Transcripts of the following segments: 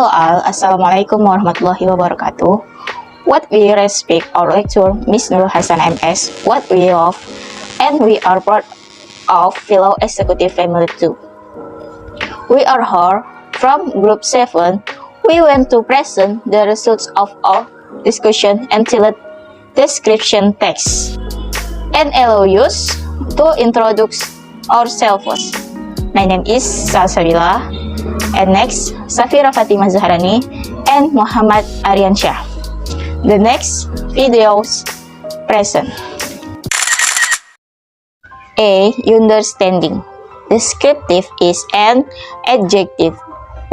Hello all, Assalamualaikum warahmatullahi wabarakatuh. What we respect our lecturer, Miss Nur Hasan MS, what we love, and we are proud of fellow executive family too. We are here from Group 7. We want to present the results of our discussion entitled Description Text and allow us to introduce ourselves. My name is Salsabila, and next Safira Fatimah Zahrani and Muhammad Aryansyah. The next videos present. A. Understanding. Descriptive is an adjective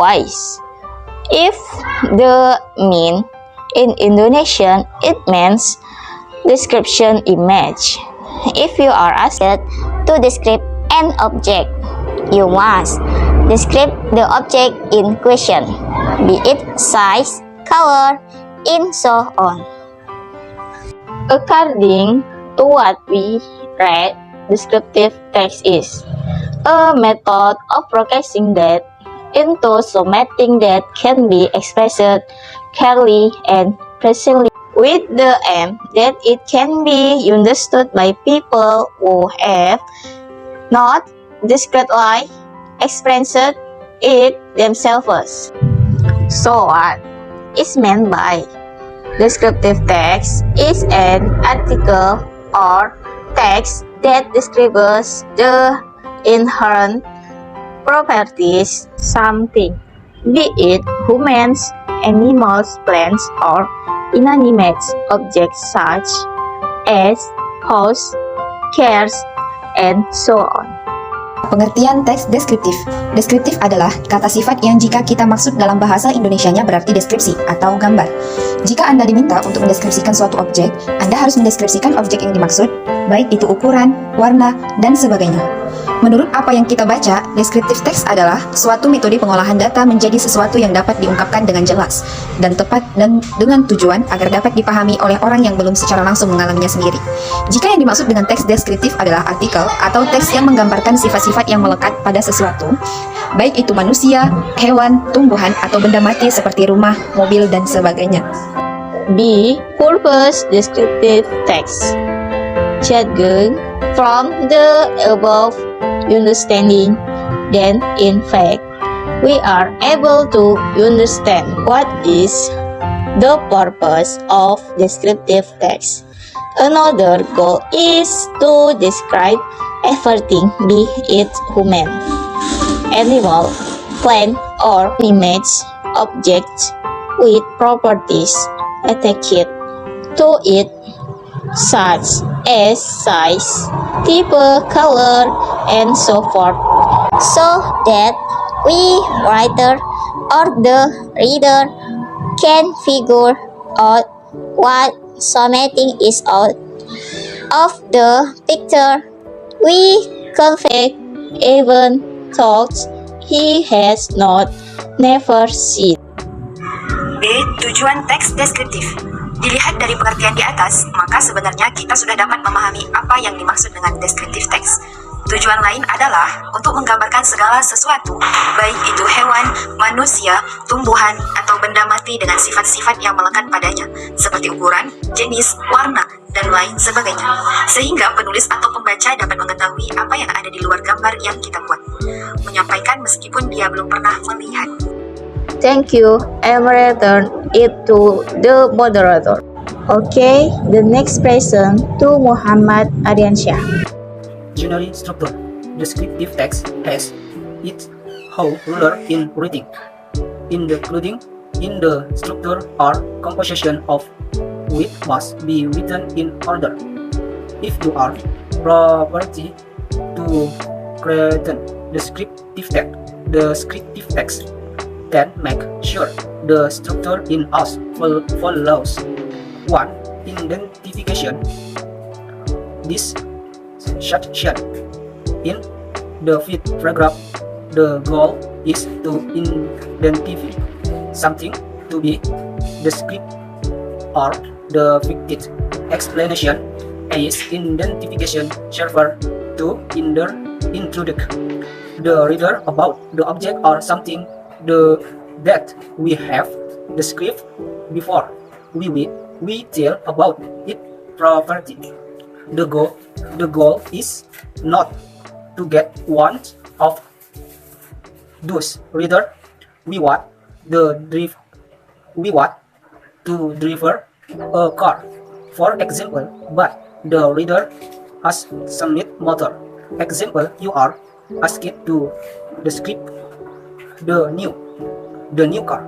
wise. If the mean in Indonesian, it means description image. If you are asked to describe an object, you must describe the object in question, be it size, color, and so on. According to what we read, descriptive text is a method of processing data into something that can be expressed clearly and precisely with the aim that it can be understood by people who have not discretely expressed it themselves. So what is meant by descriptive text is an article or text that describes the inherent properties something, be it humans, animals, plants, or inanimate objects such as house, cars, and so on. Pengertian teks deskriptif. Deskriptif adalah kata sifat yang jika kita maksud dalam bahasa Indonesianya berarti deskripsi atau gambar. Jika Anda diminta untuk mendeskripsikan suatu objek, Anda harus mendeskripsikan objek yang dimaksud, baik itu ukuran, warna, dan sebagainya. Menurut apa yang kita baca, deskriptif teks adalah suatu metode pengolahan data menjadi sesuatu yang dapat diungkapkan dengan jelas dan tepat dan dengan tujuan agar dapat dipahami oleh orang yang belum secara langsung mengalaminya sendiri. Jika yang dimaksud dengan teks deskriptif adalah artikel atau teks yang menggambarkan sifat-sifat yang melekat pada sesuatu, baik itu manusia, hewan, tumbuhan, atau benda mati seperti rumah, mobil, dan sebagainya. B. Purpose descriptive text. Judging from the above understanding, then in fact we are able to understand what is the purpose of descriptive text. Another goal is to describe everything, be it human, animal, plant, or image objects with properties attached to it, such as size, type, color, and so forth, so that we writer or the reader can figure out what something is out of the picture we convey, even thoughts he has never seen. B. Tujuan teks deskriptif. Dilihat dari pengertian di atas, maka sebenarnya kita sudah dapat memahami apa yang dimaksud dengan deskriptif teks. Tujuan lain adalah untuk menggambarkan segala sesuatu, baik itu hewan, manusia, tumbuhan, atau benda mati dengan sifat-sifat yang melekat padanya, seperti ukuran, jenis, warna, dan lain sebagainya. Sehingga penulis atau pembaca dapat mengetahui apa yang ada di luar gambar yang kita buat, menyampaikan meskipun dia belum pernah melihat. Thank you. I will return it to the moderator. Okay, the next present to Muhammad Aryansyah. General structure. Descriptive text has its whole ruler in writing, including in the structure or composition of which must be written in order. If you are property to create descriptive text, then make sure the structure in us follows 1. Identification. This section in the fifth paragraph, the goal is to identify something to be described or the fictive explanation is identification server to introduce the reader about the object or something. The that we have described before. We tell about its property. The goal is not to get one of those. Rather, we want to drive a car, for example, but the reader has some motor. Example, you are asked to describe the new car.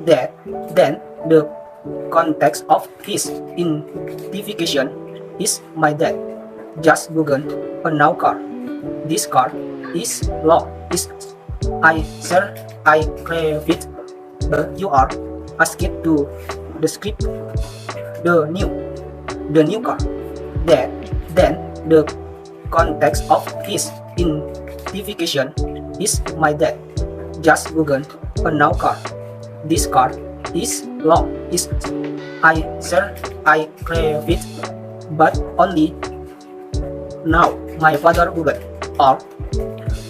Then the context of his identification is my dad. Just Google a new car. This car is long. I crave it. You are asked to describe the new car. Then the context of his identification is my dad. Just Google a new car. This car is long. I crave it, but only now my father Google or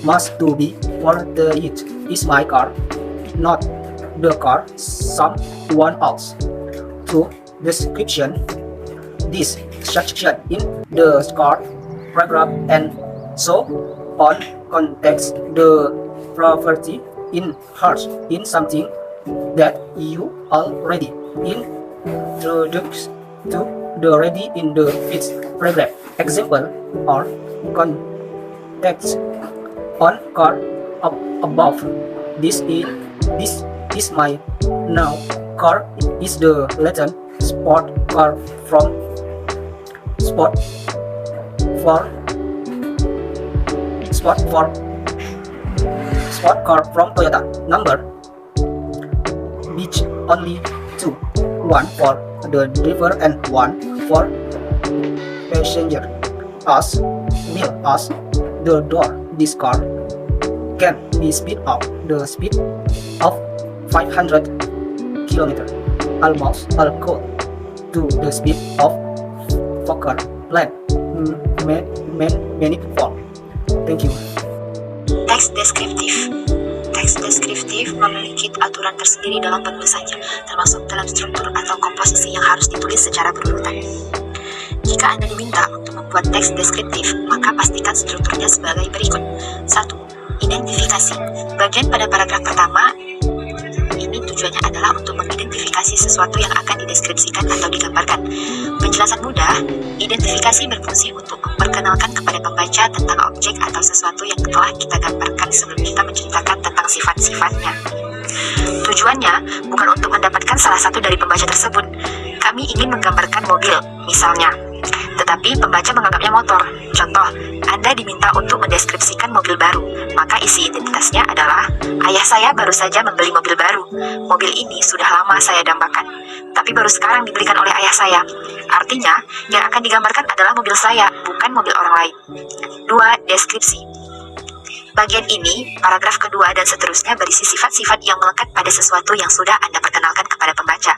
must to be worth it. Is my car, not the car someone else. To description, this section in the car paragraph and so on context the property in hers in something that you already introduced to the ready in the fifth paragraph. Example or context on car up above. This is my now car is the legend sport car from sport car from Toyota. Number beach only two, one for the driver and one for passenger. As the door. This car can be speed up the speed of 500 km, almost equal to the speed of Fokker plane. Many people. Thank you. Teks deskriptif. Teks deskriptif memiliki aturan tersendiri dalam penulisannya, termasuk dalam struktur atau komposisi yang harus ditulis secara berurutan. Jika Anda diminta untuk membuat teks deskriptif, maka pastikan strukturnya sebagai berikut. 1. Identifikasi. Bagian pada paragraf pertama ini tujuannya adalah untuk mengidentifikasi sesuatu yang akan dideskripsikan atau digambarkan. Penjelasan mudah, identifikasi berfungsi untuk memperkenalkan kepada pembaca tentang objek atau sesuatu yang telah kita gambarkan sebelum kita menceritakan tentang sifat-sifatnya. Tujuannya bukan untuk mendapatkan salah satu dari pembaca tersebut. Kami ingin menggambarkan mobil, misalnya. Tetapi pembaca menganggapnya motor. Contoh, Anda diminta untuk mendeskripsikan mobil baru. Maka isi identitasnya adalah, ayah saya baru saja membeli mobil baru. Mobil ini sudah lama saya dambakan, tapi baru sekarang dibelikan oleh ayah saya. Artinya, yang akan digambarkan adalah mobil saya, bukan mobil orang lain. 2. Deskripsi. Bagian ini, paragraf kedua dan seterusnya berisi sifat-sifat yang melekat pada sesuatu yang sudah Anda perkenalkan kepada pembaca.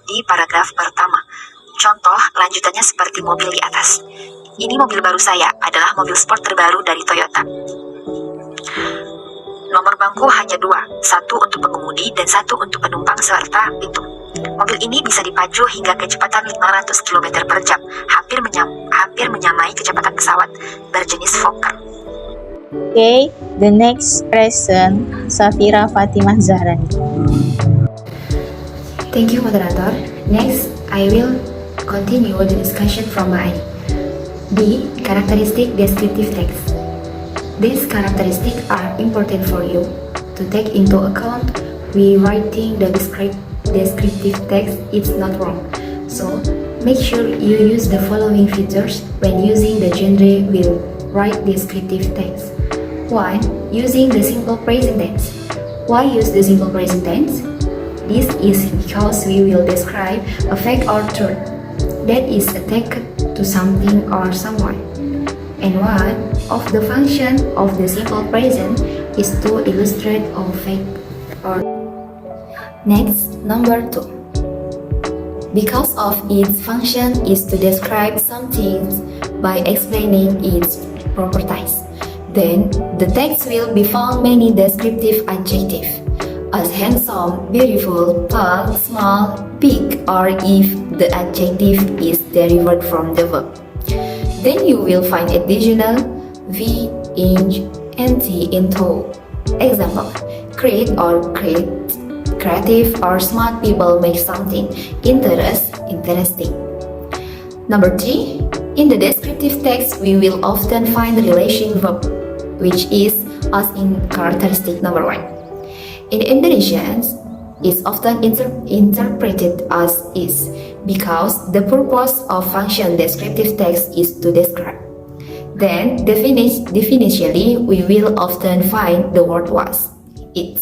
Di paragraf pertama, contoh lanjutannya seperti mobil di atas. Ini mobil baru saya, adalah mobil sport terbaru dari Toyota. Nomor bangku hanya 2, satu untuk pengemudi dan satu untuk penumpang serta pintu. Mobil ini bisa dipacu hingga kecepatan 500 km per jam, hampir menyamai kecepatan pesawat berjenis Fokker. Okay, the next person, Safira Fatimah Zahrani. Thank you, moderator. Next, I will continue the discussion from my D. Characteristic descriptive text. These characteristics are important for you to take into account when writing the descriptive text. It's not wrong. So, make sure you use the following features when using the genre will write descriptive text. 1. Using the simple present tense. Why use the simple present tense? This is because we will describe a fact or truth that is attached to something or someone. And one of the function of the simple present is to illustrate a fact or. Next, number 2. Because of its function is to describe something by explaining its properties. Then, the text will be found many descriptive adjectives. as handsome, beautiful, tall, small, big, or if the adjective is derived from the verb. Then you will find additional v, ing, nt in tall. Example, creative or smart people make something interesting. Number 3, in the descriptive text we will often find the relation verb, which is as in characteristic number 1. In Indonesian, is often interpreted as is because the purpose of function descriptive text is to describe. Then, definitionally, we will often find the word was, it.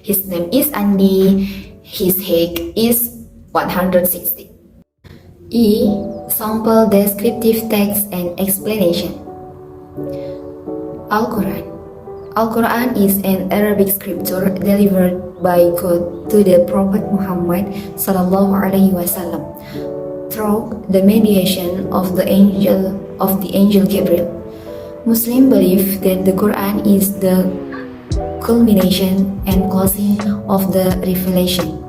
His name is Andi, his height is 160. E. Sample descriptive text and explanation. Al-Quran. Al-Quran is an Arabic scripture delivered by God to the Prophet Muhammad SAW through the mediation of the angel Gabriel. Muslims believe that the Quran is the culmination and closing of the revelation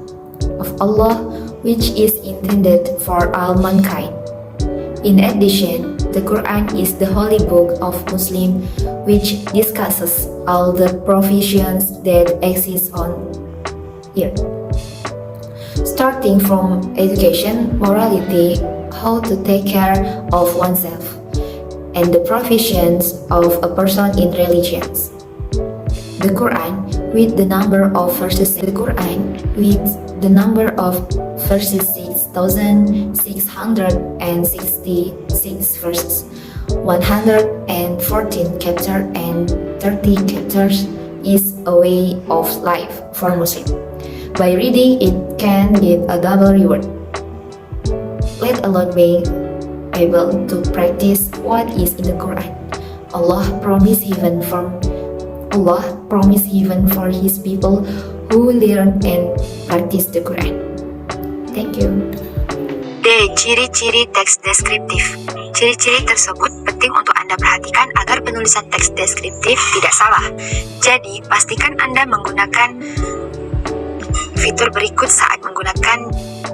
of Allah, which is intended for all mankind. In addition, the Quran is the holy book of Muslims, which discusses all the provisions that exist on earth, starting from education, morality, how to take care of oneself, and the provisions of a person in religions. The Quran with the number of verses 6,666 verses, 114 chapters and 30 chapters is a way of life for Muslims. By reading it can get a double reward, let alone being able to practice what is in the Quran. Allah promised heaven for His people who learn and practice the Quran. Thank you. D. Ciri-ciri teks deskriptif. Ciri-ciri tersebut penting untuk Anda perhatikan agar penulisan teks deskriptif tidak salah. Jadi, pastikan Anda menggunakan fitur berikut saat menggunakan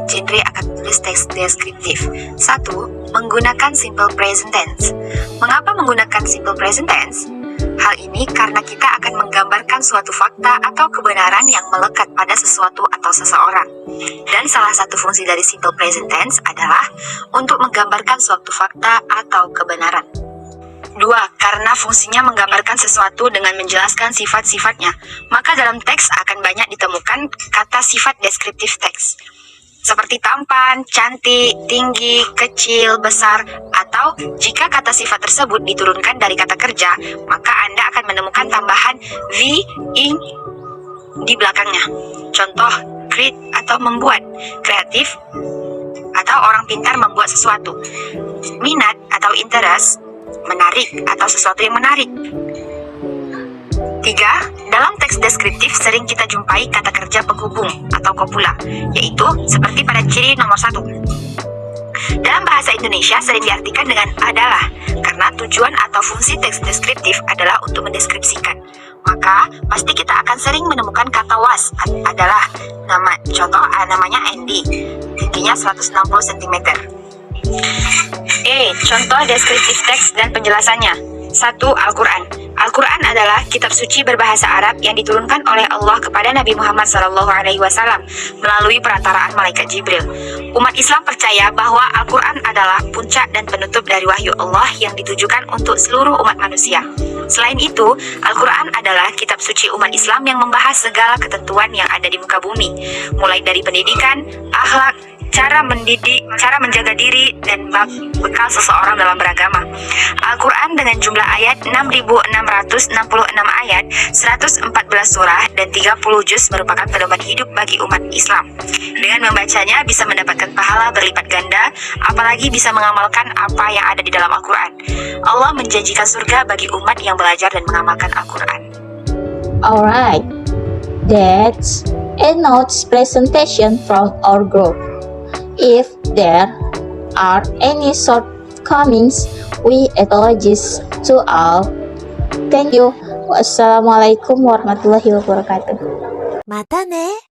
genre akan tulis teks deskriptif. 1. Menggunakan simple present tense. Mengapa menggunakan simple present tense? Hal ini karena kita akan menggambarkan suatu fakta atau kebenaran yang melekat pada sesuatu atau seseorang. Dan salah satu fungsi dari simple present tense adalah untuk menggambarkan suatu fakta atau kebenaran. 2. Karena fungsinya menggambarkan sesuatu dengan menjelaskan sifat-sifatnya, maka dalam teks akan banyak ditemukan kata sifat deskriptif teks, seperti tampan, cantik, tinggi, kecil, besar, atau jika kata sifat tersebut diturunkan dari kata kerja, maka Anda akan menemukan tambahan v, ing di belakangnya. Contoh, create atau membuat, kreatif atau orang pintar membuat sesuatu, minat atau interest, menarik atau sesuatu yang menarik. 3. Dalam teks deskriptif sering kita jumpai kata kerja penghubung atau kopula, yaitu seperti pada ciri nomor 1. Dalam bahasa Indonesia sering diartikan dengan adalah, karena tujuan atau fungsi teks deskriptif adalah untuk mendeskripsikan. Maka, pasti kita akan sering menemukan kata was, adalah, nama. Contoh, namanya Andy, tingginya 160 cm. Contoh deskriptif teks dan penjelasannya. 1. Al-Quran. Al-Quran adalah kitab suci berbahasa Arab yang diturunkan oleh Allah kepada Nabi Muhammad SAW melalui perantaraan malaikat Jibril. Umat Islam percaya bahwa Al-Quran adalah puncak dan penutup dari wahyu Allah yang ditujukan untuk seluruh umat manusia. Selain itu, Al-Quran adalah kitab suci umat Islam yang membahas segala ketentuan yang ada di muka bumi, mulai dari pendidikan, akhlak, cara mendidik, cara menjaga diri, dan bekal seseorang dalam beragama. Al-Quran dengan jumlah ayat 6.666 ayat, 114 surah, dan 30 juz merupakan pedoman hidup bagi umat Islam. Dengan membacanya bisa mendapatkan pahala berlipat ganda, apalagi bisa mengamalkan apa yang ada di dalam Al-Quran. Allah menjanjikan surga bagi umat yang belajar dan mengamalkan Al-Quran. Alright, that's a notes presentation from our group. If there are any shortcomings, we apologize to all. Thank you. Wassalamualaikum warahmatullahi wabarakatuh. またね。